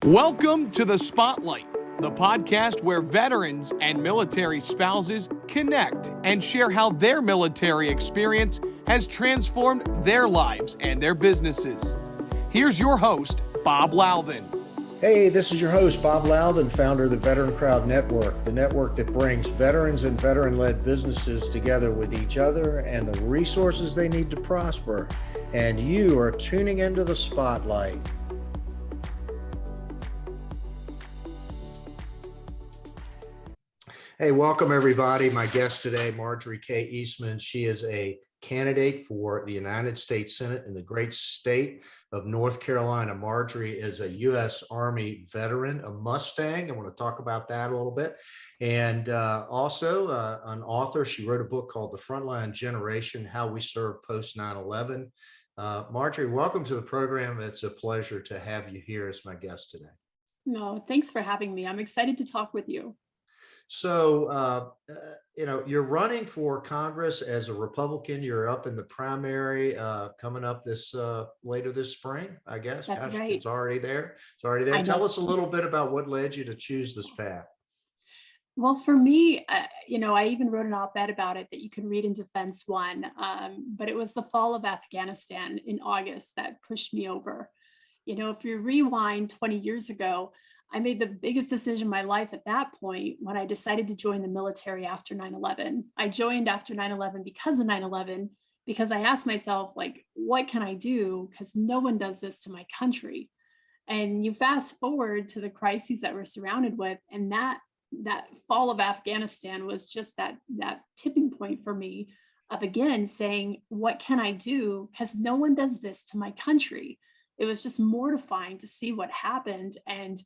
Welcome to The Spotlight, the podcast where veterans and military spouses connect and share how their military experience has transformed their lives and their businesses. Here's your host, Bob Louthen. Hey, this is your host, Bob Louthen, founder of the VeteranCrowd Network, the network that brings veterans and veteran-led businesses together with each other and the resources they need to prosper. And you are tuning into The Spotlight. Hey, welcome everybody. My guest today, Marjorie K. Eastman. She is a candidate for the United States Senate in the great state of North Carolina. Marjorie is a U.S. Army veteran, a Mustang. I want to talk about that a little bit. And also an author. She wrote a book called The Frontline Generation, How We Serve Post 9/11. Marjorie, welcome to the program. It's a pleasure to have you here as my guest today. No, thanks for having me. I'm excited to talk with you. So, you're running for Congress as a Republican. You're up in the primary coming up this later this spring, I guess. That's right. It's already there. It's already there. Tell us a little bit about what led you to choose this path. Well, for me, I even wrote an op-ed about it that you can read in Defense One, but it was the fall of Afghanistan in August that pushed me over. If you rewind 20 years ago, I made the biggest decision in my life at that point when I decided to join the military after 9/11. I joined after 9/11 because of 9/11, because I asked myself, what can I do? Because no one does this to my country. And you fast forward to the crises that we're surrounded with, and that fall of Afghanistan was just that tipping point for me of, again, saying, what can I do? Because no one does this to my country. It was just mortifying to see what happened. And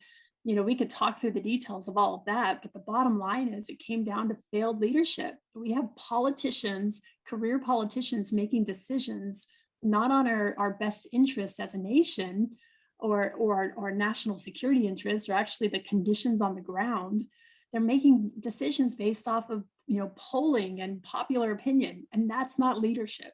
we could talk through the details of all of that, but the bottom line is it came down to failed leadership. We have politicians, career politicians, making decisions not on our best interests as a nation or our national security interests, or actually the conditions on the ground. They're making decisions based off of polling and popular opinion, and that's not leadership.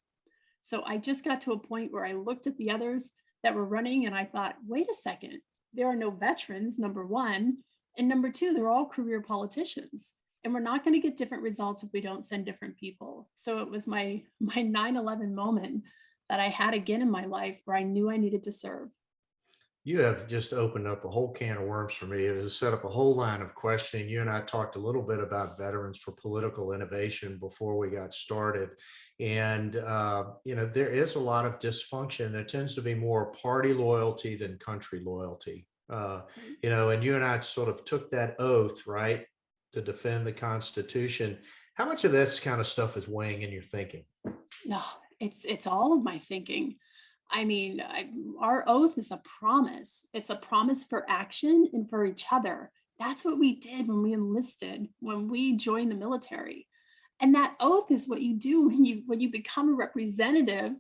So I just got to a point where I looked at the others that were running and I thought, wait a second. There are no veterans, number one. And number two, they're all career politicians. And we're not going to get different results if we don't send different people. So it was my 9/11 moment that I had again in my life where I knew I needed to serve. You have just opened up a whole can of worms for me. It has set up a whole line of questioning. You and I talked a little bit about Veterans for Political Innovation before we got started. And, there is a lot of dysfunction. There tends to be more party loyalty than country loyalty. And you and I sort of took that oath, right, to defend the Constitution. How much of this kind of stuff is weighing in your thinking? No, it's all of my thinking. I mean, our oath is a promise. It's a promise for action and for each other. That's what we did when we enlisted, when we joined the military. And that oath is what you do when you become a representative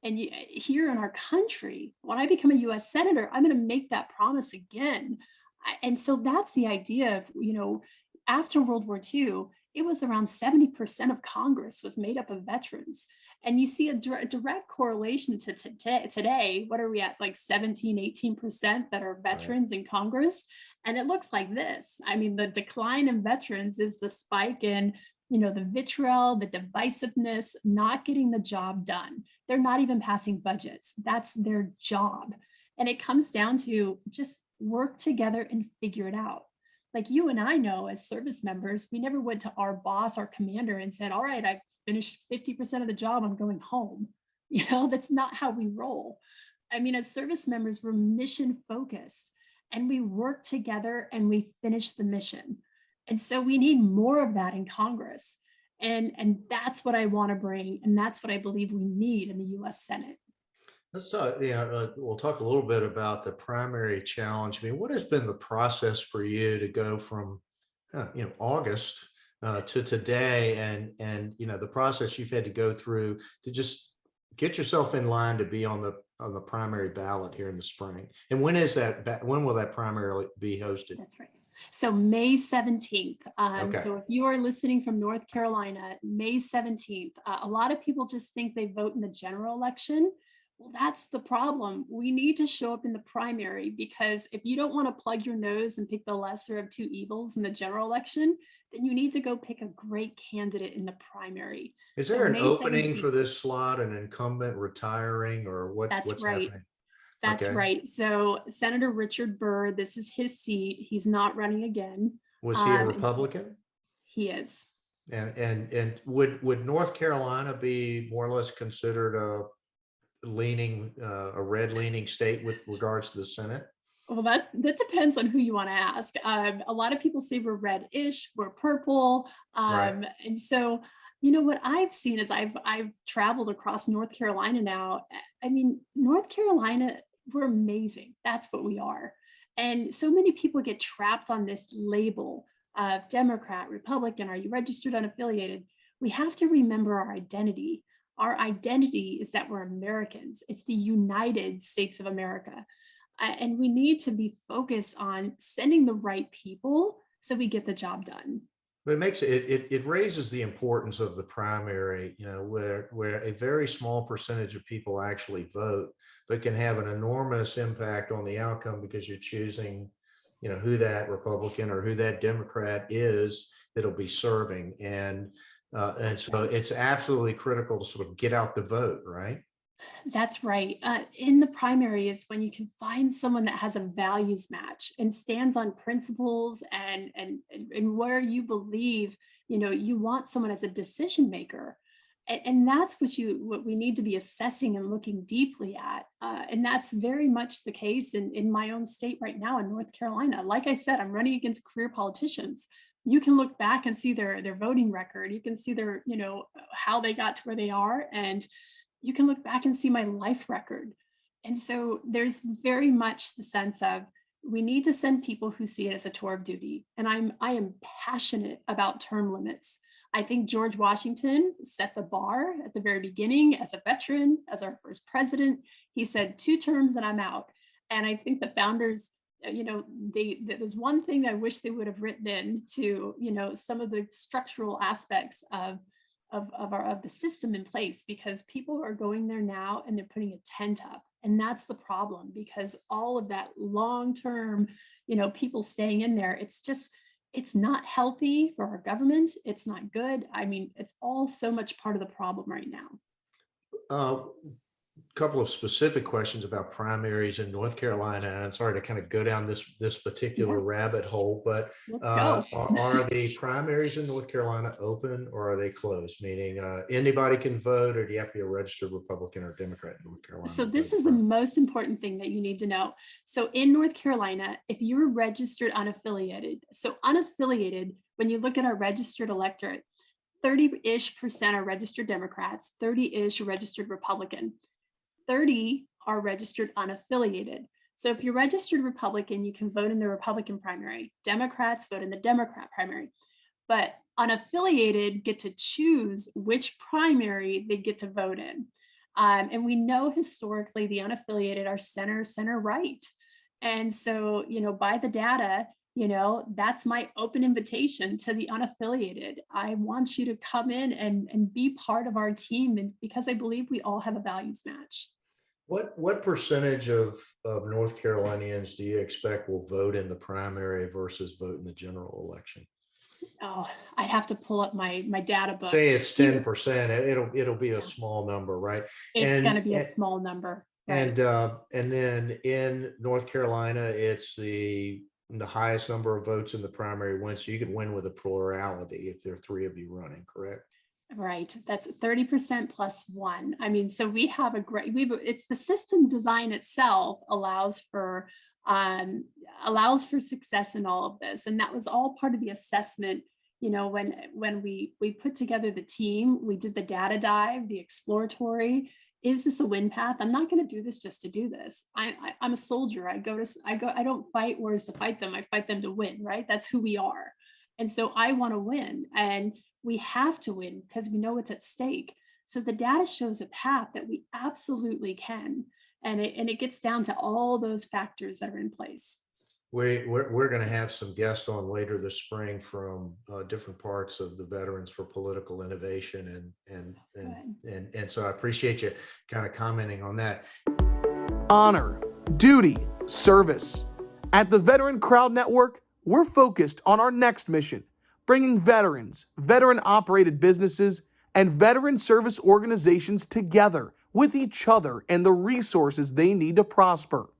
and here in our country. When I become a U.S. Senator, I'm going to make that promise again. And so that's the idea of, after World War II, it was around 70% of Congress was made up of veterans. And you see a direct correlation to today. What are we at, 17, 18% that are veterans in Congress? And it looks like this. I mean, the decline in veterans is the spike in, the vitriol, the divisiveness, not getting the job done. They're not even passing budgets. That's their job. And it comes down to just work together and figure it out. Like you and I know as service members, we never went to our boss, our commander, and said, all right, I finished 50% of the job, I'm going home. That's not how we roll. I mean, as service members, we're mission focused and we work together and we finish the mission. And so we need more of that in Congress. And that's what I want to bring. And that's what I believe we need in the U.S. Senate. Let's talk, we'll talk a little bit about the primary challenge. I mean, what has been the process for you to go from, August to today and the process you've had to go through to just get yourself in line to be on the primary ballot here in the spring? And when will that primary be hosted? That's right. So May 17th. Okay. So if you are listening from North Carolina, May 17th, a lot of people just think they vote in the general election. Well, that's the problem. We need to show up in the primary because if you don't want to plug your nose and pick the lesser of two evils in the general election, then you need to go pick a great candidate in the primary. Is So there an May opening 17th, for this slot, an incumbent retiring, or that's what's right. happening? That's Okay. right. So Senator Richard Burr, this is his seat. He's not running again. Was he a And so Republican? he is. And would North Carolina be more or less considered a red leaning state with regards to the Senate? Well, that depends on who you want to ask. A lot of people say we're red-ish, we're purple, Right. and so what I've seen is I've traveled across North Carolina now. I mean, North Carolina, we're amazing. That's what we are, and so many people get trapped on this label of Democrat, Republican. Are you registered unaffiliated? We have to remember our identity. Our identity is that we're Americans. It's the United States of America. And we need to be focused on sending the right people so we get the job done. But it raises the importance of the primary, where a very small percentage of people actually vote, but can have an enormous impact on the outcome because you're choosing, who that Republican or who that Democrat is that'll be serving. And so it's absolutely critical to sort of get out the vote, right? That's right. In the primary is when you can find someone that has a values match and stands on principles and where you believe, you want someone as a decision maker. And that's what we need to be assessing and looking deeply at. And that's very much the case in my own state right now in North Carolina. Like I said, I'm running against career politicians. You can look back and see their voting record. You can see their, how they got to where they are. And you can look back and see my life record. And so there's very much the sense of we need to send people who see it as a tour of duty. And I am passionate about term limits. I think George Washington set the bar at the very beginning as a veteran, as our first president. He said 2 terms and I'm out. And I think the founders, there's one thing I wish they would have written in to, some of the structural aspects of the system in place, because people are going there now and they're putting a tent up, and that's the problem, because all of that long term, people staying in there, it's not healthy for our government. It's not good. I mean, it's all so much part of the problem right now. Couple of specific questions about primaries in North Carolina, and I'm sorry to kind of go down this particular rabbit hole, but Let's go. are the primaries in North Carolina open or are they closed? Meaning anybody can vote, or do you have to be a registered Republican or Democrat in North Carolina? So this is the most important thing that you need to know. So in North Carolina, if you're registered unaffiliated, so unaffiliated, when you look at our registered electorate, 30-ish% are registered Democrats, 30-ish are registered Republican. 30 are registered unaffiliated. So if you're registered Republican, you can vote in the Republican primary. Democrats vote in the Democrat primary. But unaffiliated get to choose which primary they get to vote in. And we know historically the unaffiliated are center right. And so, by the data, that's my open invitation to the unaffiliated. I want you to come in and be part of our team, and because I believe we all have a values match. What percentage of North Carolinians do you expect will vote in the primary versus vote in the general election? Oh, I have to pull up my data book. Say it's 10%. It'll be a small number, right? It's going to be a small number. Right? And then in North Carolina, it's the highest number of votes in the primary wins. So you could win with a plurality if there are 3 of you running, correct? Right. That's 30% plus 1. I mean, so we have it's the system design itself allows for success in all of this. And that was all part of the assessment. When we put together the team, we did the data dive, the exploratory. Is this a win path? I'm not going to do this just to do this. I'm a soldier. I don't fight wars to fight them. I fight them to win, right? That's who we are. And so I want to win, and we have to win because we know it's at stake. So the data shows a path that we absolutely can. And it gets down to all those factors that are in place. We're going to have some guests on later this spring from different parts of the Veterans for Political Innovation, and so I appreciate you kind of commenting on that. Honor, duty, service. At the Veteran Crowd Network, we're focused on our next mission, bringing veterans, veteran-operated businesses, and veteran service organizations together with each other and the resources they need to prosper.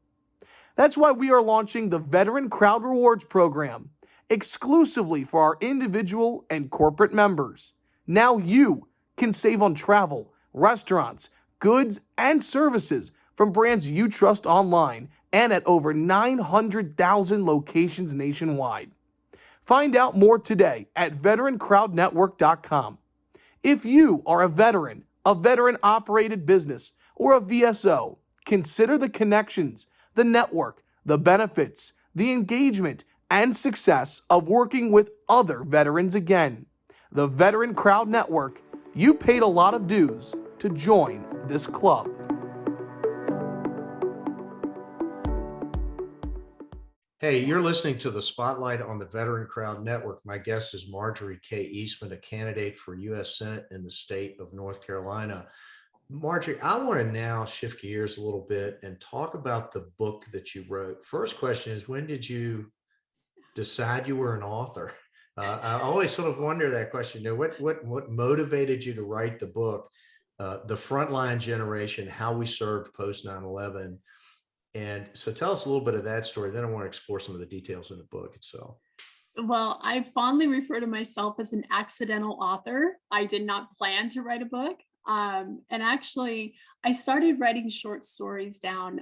That's why we are launching the Veteran Crowd Rewards Program, exclusively for our individual and corporate members. Now you can save on travel, restaurants, goods, and services from brands you trust online and at over 900,000 locations nationwide. Find out more today at VeteranCrowdNetwork.com. If you are a veteran-operated business, or a VSO, consider the connections, the network, the benefits, the engagement, and success of working with other veterans again. The Veteran Crowd Network, you paid a lot of dues to join this club. Hey, you're listening to the Spotlight on the Veteran Crowd Network. My guest is Marjorie K. Eastman, a candidate for U.S. Senate in the state of North Carolina. Marjorie, I want to now shift gears a little bit and talk about the book that you wrote. First question is, when did you decide you were an author? I always sort of wonder that question. What motivated you to write the book, The Frontline Generation, How We Served Post 9/11? And so tell us a little bit of that story. Then I want to explore some of the details in the book itself. Well, I fondly refer to myself as an accidental author. I did not plan to write a book. And actually, I started writing short stories down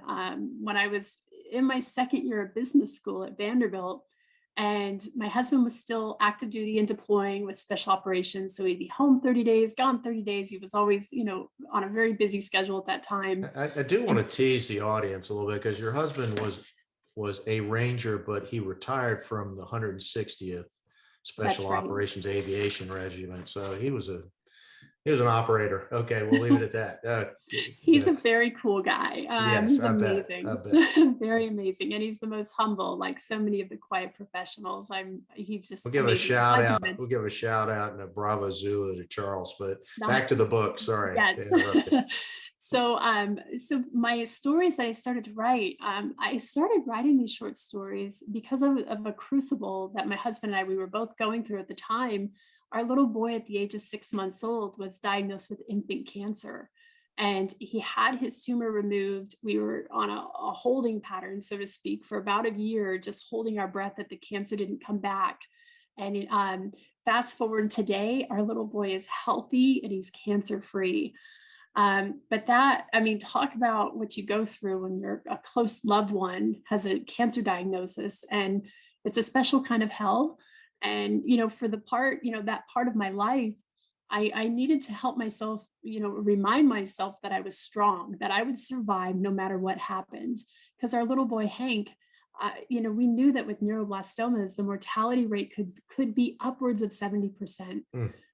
when I was in my second year of business school at Vanderbilt. And my husband was still active duty and deploying with special operations. So he'd be home 30 days, gone 30 days. He was always, on a very busy schedule at that time. I do want to tease the audience a little bit, because your husband was a Ranger, but he retired from the 160th Special Operations Aviation Regiment. So he was an operator. Okay, we'll leave it at that. He's a very cool guy. Yes, he's I amazing. bet. Very amazing. And he's the most humble, like so many of the quiet professionals. He's just We'll give a amazing. shout out. We'll give a shout out and a Bravo Zulu to Charles. But back to the book. Sorry. Yes. To interrupt you. So my stories that I started to write, I started writing these short stories because of a crucible that my husband and I, we were both going through at the time. Our little boy at the age of 6 months old was diagnosed with infant cancer, and he had his tumor removed. We were on a holding pattern, so to speak, for about a year, just holding our breath that the cancer didn't come back. And fast forward today, our little boy is healthy and he's cancer free. But talk about what you go through when a close loved one has a cancer diagnosis, and it's a special kind of hell. And, for the part, that part of my life, I needed to help myself, remind myself that I was strong, that I would survive no matter what happened. Because our little boy, Hank, we knew that with neuroblastomas, the mortality rate could be upwards of 70%.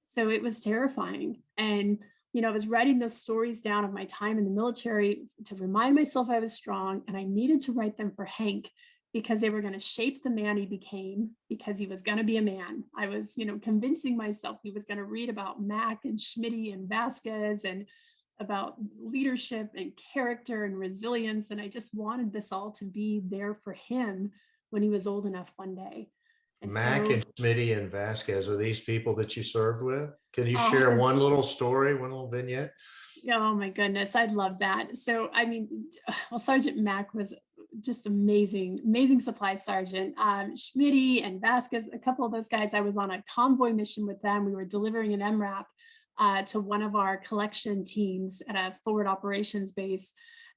So it was terrifying. And, I was writing those stories down of my time in the military to remind myself I was strong, and I needed to write them for Hank, because they were going to shape the man he became, because he was going to be a man. I was, convincing myself he was going to read about Mac and Schmitty and Vasquez and about leadership and character and resilience. And I just wanted this all to be there for him when he was old enough one day. And Mac and Schmitty and Vasquez, are these people that you served with? Can you share one little story, one little vignette? Oh my goodness, I'd love that. So, Sergeant Mac was just amazing supply sergeant. Schmitty and Vasquez, a couple of those guys, I was on a convoy mission with them. We were delivering an MRAP to one of our collection teams at a forward operations base.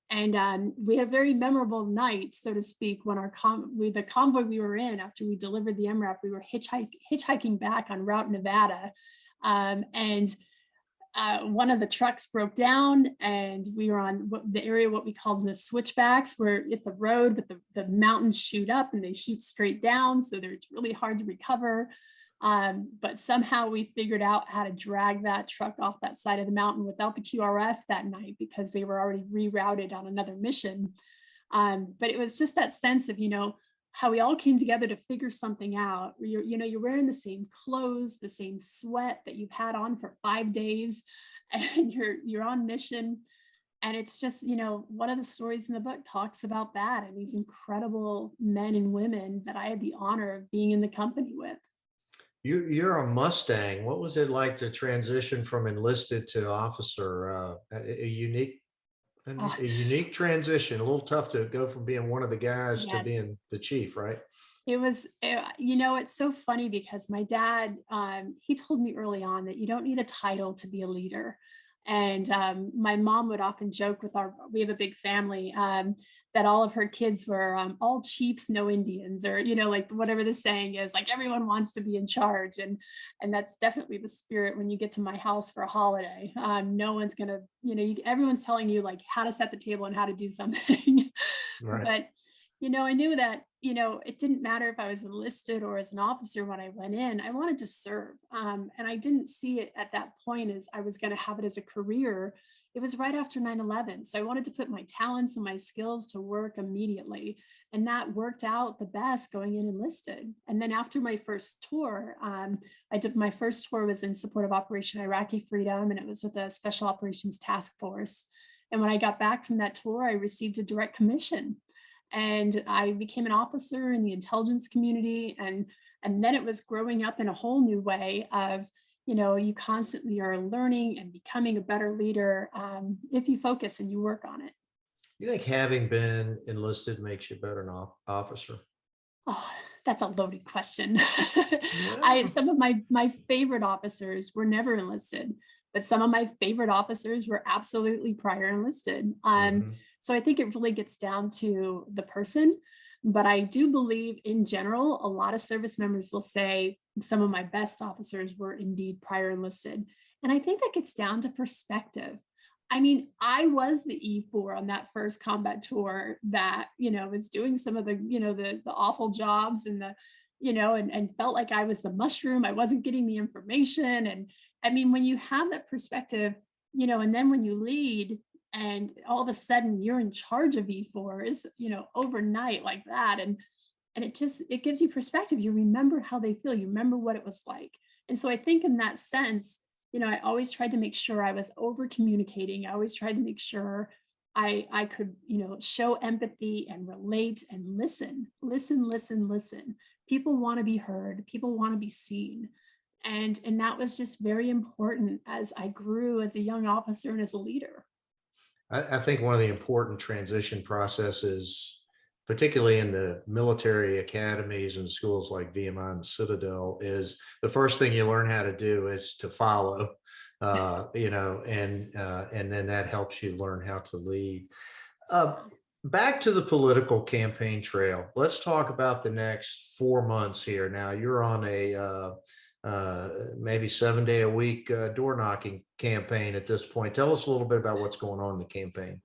And we had a very memorable night, so to speak, when the convoy we were in, after we delivered the MRAP, we were hitchhiking back on Route Nevada. And one of the trucks broke down, and we were on the area, what we called the switchbacks, where it's a road, but the mountains shoot up and they shoot straight down. So it's really hard to recover. But somehow we figured out how to drag that truck off that side of the mountain without the QRF that night, because they were already rerouted on another mission. But it was just that sense of, how we all came together to figure something out. You're wearing the same clothes, the same sweat that you've had on for 5 days, and you're on mission. And it's just, one of the stories in the book talks about that and these incredible men and women that I had the honor of being in the company with. You're a Mustang. What was it like to transition from enlisted to officer? A unique, Oh, a unique transition. A little tough to go from being one of the guys to yes. being the chief, right? It was, it's so funny because my dad, he told me early on that you don't need a title to be a leader. And my mom would often joke with we have a big family, that all of her kids were all chiefs, no Indians, or, like whatever the saying is, like everyone wants to be in charge. And that's definitely the spirit when you get to my house for a holiday. No one's going to, everyone's telling you like how to set the table and how to do something. Right. But I knew that, it didn't matter if I was enlisted or as an officer when I went in, I wanted to serve. And I didn't see it at that point as I was going to have it as a career. It was right after 9/11. So I wanted to put my talents and my skills to work immediately. And that worked out the best going in enlisted. And then after my first tour, my first tour was in support of Operation Iraqi Freedom, and it was with the Special Operations Task Force. And when I got back from that tour, I received a direct commission. And I became an officer in the intelligence community. And then it was growing up in a whole new way of, you constantly are learning and becoming a better leader, if you focus and you work on it. You think having been enlisted makes you better an officer? Oh, that's a loaded question. Well, Some of my favorite officers were never enlisted, but some of my favorite officers were absolutely prior enlisted. mhm. So I think it really gets down to the person. But I do believe in general, a lot of service members will say some of my best officers were indeed prior enlisted. And I think that gets down to perspective. I mean, I was the E4 on that first combat tour that, was doing some of the, the awful jobs and and felt like I was the mushroom. I wasn't getting the information. And I mean, when you have that perspective, and then when you lead and all of a sudden you're in charge of E4s, overnight like that. And it gives you perspective. You remember how they feel. You remember what it was like. And so I think in that sense, I always tried to make sure I was over communicating. I always tried to make sure I could, show empathy and relate and listen. People want to be heard. People want to be seen. And that was just very important as I grew as a young officer and as a leader. I think one of the important transition processes, particularly in the military academies and schools like VMI and Citadel, is the first thing you learn how to do is to follow, and then that helps you learn how to lead. Uh, Back to the political campaign trail. Let's talk about the next 4 months here. Now you're on a maybe 7 day a week door knocking campaign at this point. Tell us a little bit about what's going on in the campaign.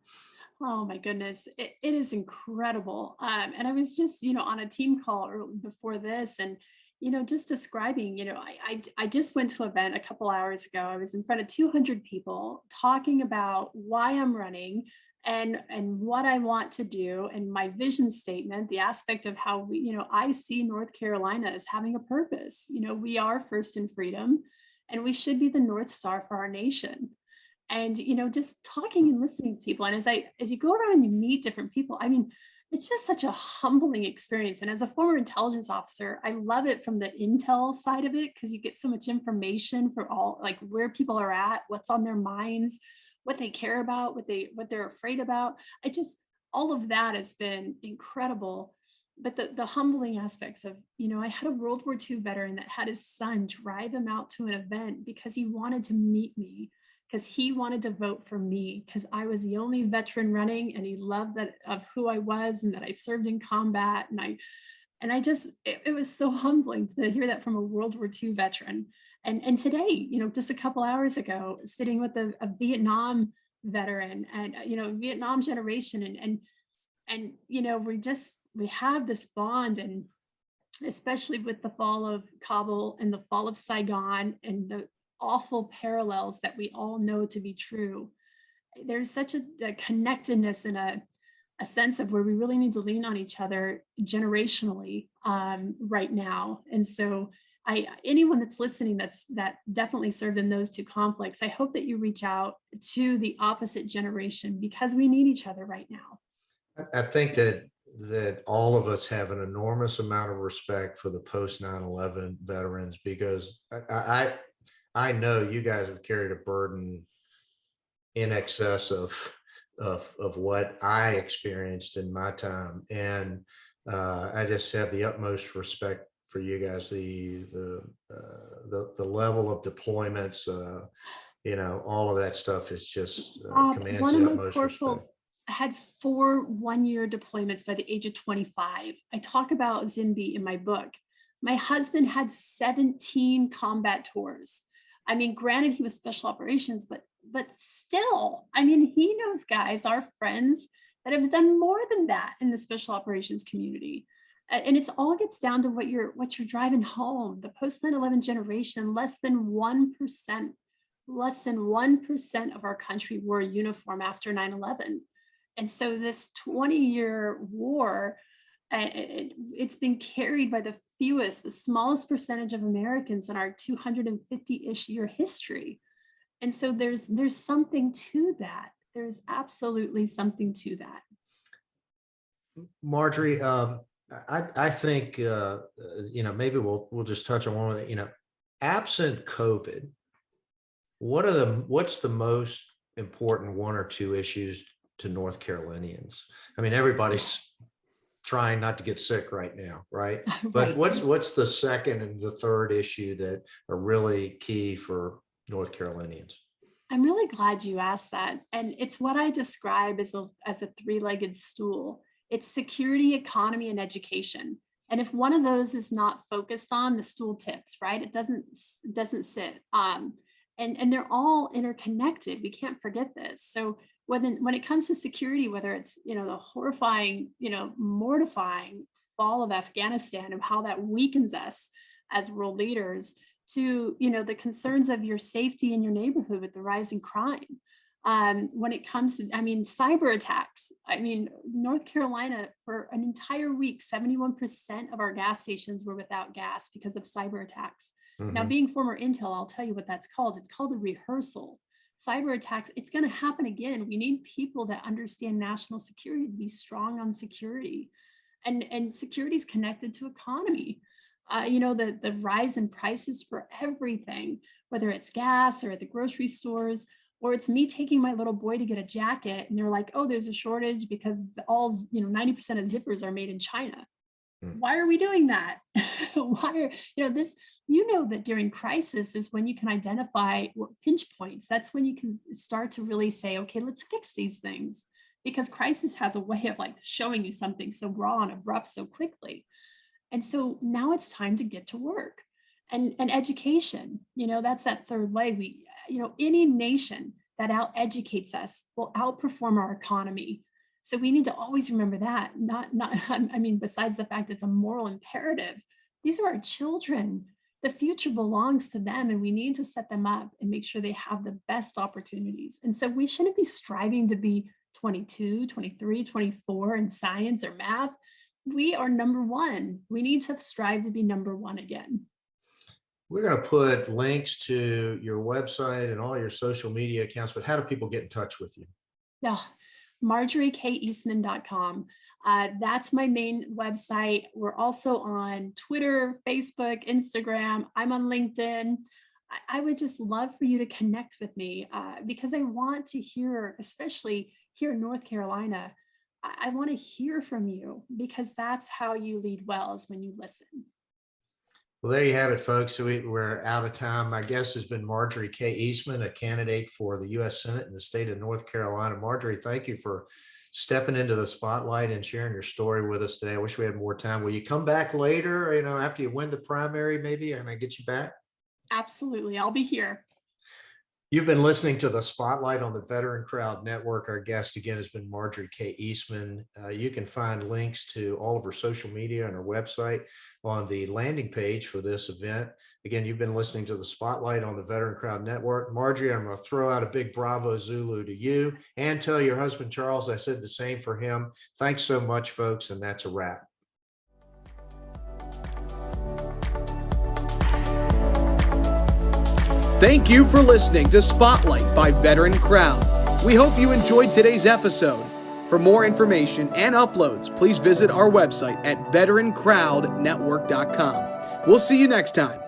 Oh my goodness, it is incredible. And I was just, on a team call before this, and just describing, I just went to an event a couple hours ago. I was in front of 200 people talking about why I'm running and what I want to do, and my vision statement, the aspect of how I see North Carolina as having a purpose. We are first in freedom, and we should be the North Star for our nation. And just talking and listening to people, and as you go around and you meet different people, I mean, it's just such a humbling experience. And as a former intelligence officer, I love it from the intel side of it, because you get so much information for all, like where people are at, what's on their minds, what they care about, what they're afraid about. All of that has been incredible. But the humbling aspects of, I had a World War II veteran that had his son drive him out to an event because he wanted to meet me, because he wanted to vote for me, because I was the only veteran running, and he loved that of who I was and that I served in combat. It was so humbling to hear that from a World War II veteran. And today, just a couple hours ago, sitting with a Vietnam veteran and, Vietnam generation. And we have this bond, and especially with the fall of Kabul and the fall of Saigon and the awful parallels that we all know to be true. There's such a connectedness and a sense of where we really need to lean on each other generationally right now. And so anyone that's listening that definitely served in those two conflicts, I hope that you reach out to the opposite generation because we need each other right now. I think that all of us have an enormous amount of respect for the post 9/11 veterans, because I know you guys have carried a burden in excess of what I experienced in my time, and I just have the utmost respect for you guys. The level of deployments, all of that stuff is just commands One of the my utmost corporals respect. had 4 one-year deployments by the age of 25. I talk about Zimby in my book. My husband had 17 combat tours. I mean, granted, he was special operations, but still, I mean, he knows guys, our friends, that have done more than that in the special operations community. And it's all gets down to what you're driving home. The post 9/11 generation, less than 1% of our country wore a uniform after 9/11. And so this 20-year war, it's been carried by the fewest, the smallest percentage of Americans in our 250-ish year history. And so there's something to that. There's absolutely something to that. Marjorie, I think maybe we'll just touch on one of the, absent COVID, what's the most important one or two issues to North Carolinians? I mean, everybody's trying not to get sick right now, right? But Right. what's the second and the third issue that are really key for North Carolinians? I'm really glad you asked that. And it's what I describe as a three-legged stool. It's security, economy, and education. And if one of those is not focused on, the stool tips, right? It doesn't sit. And they're all interconnected. We can't forget this. So when it comes to security, whether it's the horrifying, mortifying fall of Afghanistan and how that weakens us as world leaders, to the concerns of your safety in your neighborhood with the rising crime. When it comes to, cyber attacks, North Carolina for an entire week, 71% of our gas stations were without gas because of cyber attacks. Now, being former Intel, I'll tell you what that's called. It's called a rehearsal. Cyber attacks, it's going to happen again. We need people that understand national security to be strong on security. And security is connected to economy. The rise in prices for everything, whether it's gas or at the grocery stores, or it's me taking my little boy to get a jacket and they're like, oh, there's a shortage because 90% of zippers are made in China. Why are we doing that? Why are, that during crisis is when you can identify pinch points. That's when you can start to really say, okay, let's fix these things, because crisis has a way of showing you something so raw and abrupt so quickly. And so now it's time to get to work. And education, that's that third leg. Any nation that out-educates us will outperform our economy. So we need to always remember that, besides the fact it's a moral imperative, these are our children. The future belongs to them, and we need to set them up and make sure they have the best opportunities. And so we shouldn't be striving to be 22, 23, 24 in science or math. We are number one. We need to strive to be number one again. We're going to put links to your website and all your social media accounts, but how do people get in touch with you? Yeah, MarjorieKEastman.com. That's my main website. We're also on Twitter, Facebook, Instagram. I'm on LinkedIn. I would just love for you to connect with me because I want to hear, especially here in North Carolina, I want to hear from you, because that's how you lead well, is when you listen. Well, there you have it, folks. We're out of time. My guest has been Marjorie K. Eastman, a candidate for the U.S. Senate in the state of North Carolina. Marjorie, thank you for stepping into the spotlight and sharing your story with us today. I wish we had more time. Will you come back later, after you win the primary, maybe, and I get you back? Absolutely. I'll be here. You've been listening to the Spotlight on the Veteran Crowd Network. Our guest again has been Marjorie K. Eastman. You can find links to all of her social media and her website on the landing page for this event. Again, you've been listening to the Spotlight on the Veteran Crowd Network. Marjorie, I'm going to throw out a big bravo Zulu to you, and tell your husband, Charles, I said the same for him. Thanks so much, folks, and that's a wrap. Thank you for listening to Spotlight by Veteran Crowd. We hope you enjoyed today's episode. For more information and uploads, please visit our website at VeteranCrowdNetwork.com. We'll see you next time.